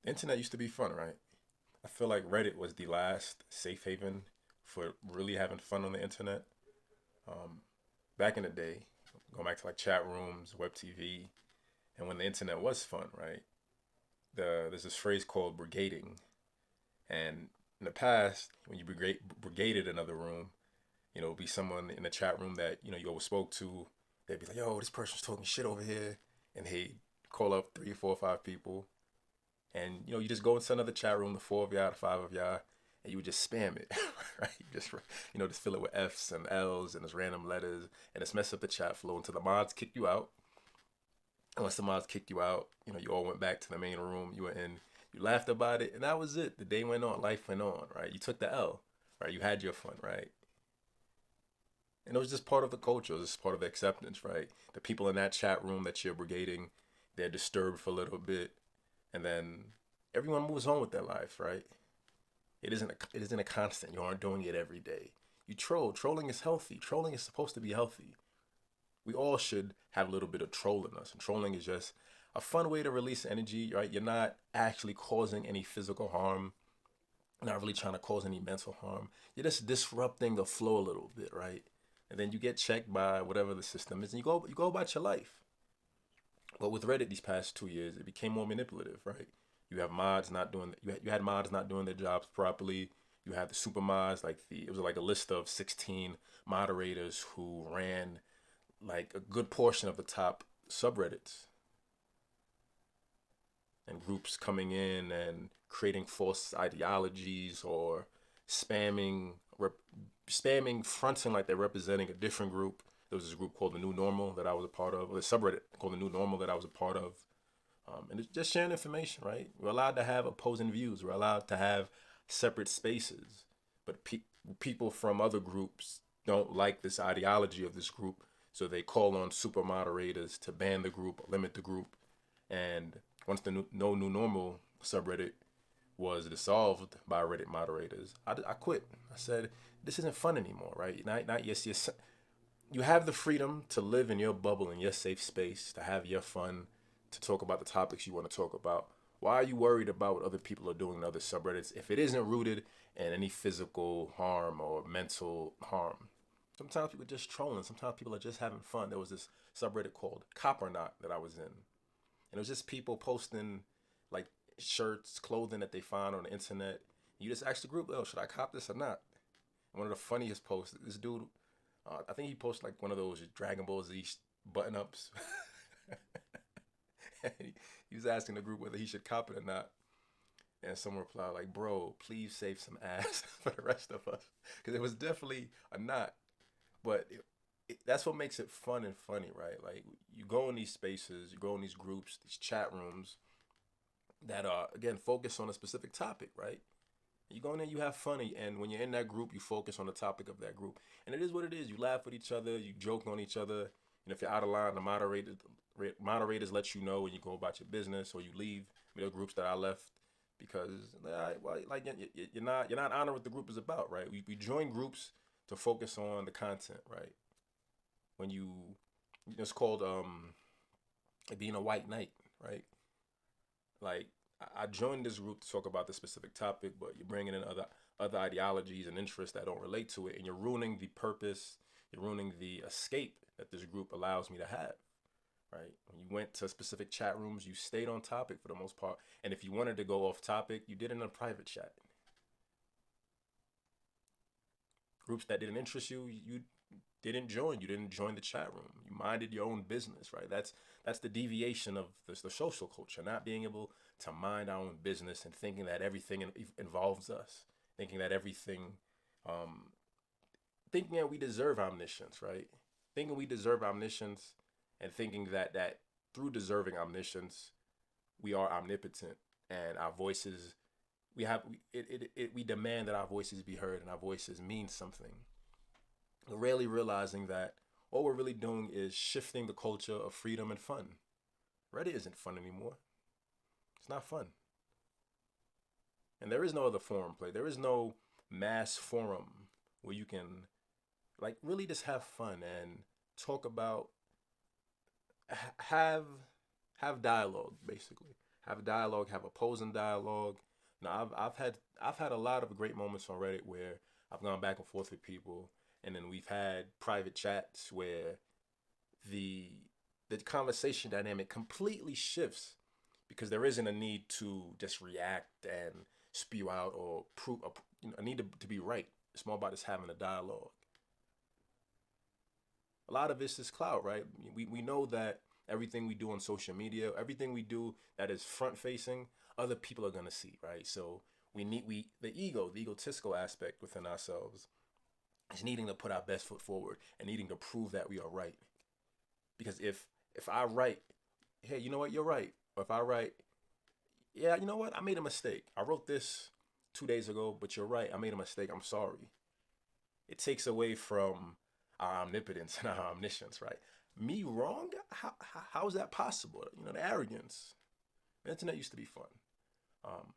The internet used to be fun, right? I feel like Reddit was the last safe haven for really having fun on the internet. Um, Back in the day, going back to like chat rooms, web TV, and when the internet was fun, right? There's this phrase called brigading, and in the past, when you brigaded another room, it'd be someone in the chat room that you always spoke to. They'd be like, "Yo, this person's talking shit over here," and they call up three, four, five people, and you just go into another chat room, the four of y'all, the five of y'all, and you would just spam it, right? Just fill it with F's and L's and just random letters, and just mess up the chat flow until the mods kick you out. And once the mods kicked you out, you all went back to the main room. You were in, you laughed about it, and that was it. The day went on, life went on, right? You took the L, right? You had your fun, right? And it was just part of the culture. It was just part of the acceptance, right? The people in that chat room that you're brigading, they're disturbed for a little bit, and then everyone moves on with their life, right? It isn't a constant. You aren't doing it every day. You troll. Trolling is healthy. Trolling is supposed to be healthy. We all should have a little bit of troll in us. And trolling is just a fun way to release energy, right? You're not actually causing any physical harm. You're not really trying to cause any mental harm. You're just disrupting the flow a little bit, right? And then you get checked by whatever the system is, and you go about your life. But with Reddit these past 2 years, it became more manipulative, right? You had mods not doing their jobs properly. You had the super mods, it was like a list of 16 moderators who ran like a good portion of the top subreddits, and groups coming in and creating false ideologies or spamming spamming fronting like they're representing a different group. There was this group called the New Normal that I was a part of, or a subreddit called the New Normal that I was a part of. And it's just sharing information, right? We're allowed to have opposing views. We're allowed to have separate spaces, but people from other groups don't like this ideology of this group, so they call on super moderators to ban the group, limit the group. And once the No New Normal subreddit was dissolved by Reddit moderators, I quit. I said, this isn't fun anymore, right? Not yes. You have the freedom to live in your bubble, in your safe space, to have your fun, to talk about the topics you want to talk about. Why are you worried about what other people are doing in other subreddits if it isn't rooted in any physical harm or mental harm? Sometimes people are just trolling. Sometimes people are just having fun. There was this subreddit called Cop or Not that I was in, and it was just people posting like shirts, clothing that they find on the internet. You just ask the group, "Oh, should I cop this or not?" One of the funniest posts, this dude, I think he posted like one of those Dragon Ball Z button ups. He was asking the group whether he should cop it or not. And someone replied like, "Bro, please save some ass for the rest of us," because it was definitely a not. But that's what makes it fun and funny, right? Like you go in these spaces, you go in these groups, these chat rooms that are again focused on a specific topic, right? You go in there, you have fun, and when you're in that group, you focus on the topic of that group, and it is what it is. You laugh with each other, you joke on each other. If you're out of line, the moderators let you know, and you go about your business or you leave. There are groups that I left because like you're not honoring what the group is about, right? We join groups to focus on the content, right? When it's called being a white knight, right? Like I joined this group to talk about this specific topic, but you're bringing in other ideologies and interests that don't relate to it, and you're ruining the purpose. You're ruining the escape that this group allows me to have. Right? When you went to specific chat rooms, you stayed on topic for the most part, and if you wanted to go off topic, you did it in a private chat. Groups that didn't interest you, you didn't join. You didn't join the chat room. You minded your own business, right? That's the deviation of the social culture, not being able to mind our own business and thinking that everything involves us, thinking that everything, um, thinking that we deserve omniscience, right? Thinking we deserve omniscience, and thinking that through deserving omniscience, we are omnipotent, and our voices we demand that our voices be heard and our voices mean something, rarely realizing that all we're really doing is shifting the culture of freedom and fun. Reddit isn't fun anymore. It's not fun. And there is no other forum play. There is no mass forum where you can like really just have fun and talk about have have dialogue basically. have dialogue, have opposing dialogue. Now I've had a lot of great moments on Reddit where I've gone back and forth with people, and then we've had private chats where the the conversation dynamic completely shifts because there isn't a need to just react and spew out or prove a need to be right. It's more about just having a dialogue. A lot of this is clout, right? We know that everything we do on social media, everything we do that is front facing, other people are gonna see, right? So we the ego, the egotistical aspect within ourselves is needing to put our best foot forward and needing to prove that we are right. Because if I write, hey, you know what, you're right. Or if I write, yeah, you know what, I made a mistake. I wrote this 2 days ago, but you're right, I made a mistake. I'm sorry. It takes away from our omnipotence and our omniscience, right? Me wrong? How is that possible? The arrogance. The internet used to be fun. Um,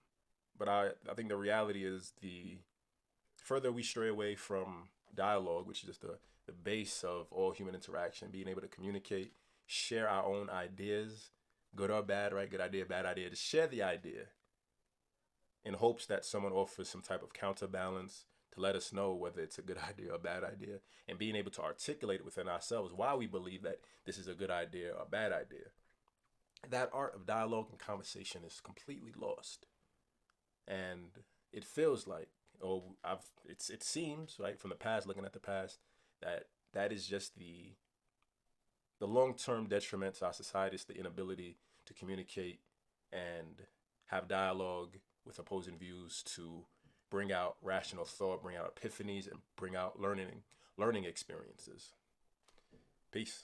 but I think the reality is the further we stray away from dialogue, which is just the base of all human interaction, being able to communicate, share our own ideas, good or bad, right? Good idea, bad idea. Just share the idea in hopes that someone offers some type of counterbalance to let us know whether it's a good idea or a bad idea, and being able to articulate within ourselves why we believe that this is a good idea or a bad idea. That art of dialogue and conversation is completely lost. And it feels like, or it seems, right, from the past, looking at the past, that that is just the long-term detriment to our society is the inability to communicate and have dialogue with opposing views to bring out rational thought, bring out epiphanies, and bring out learning experiences. Peace.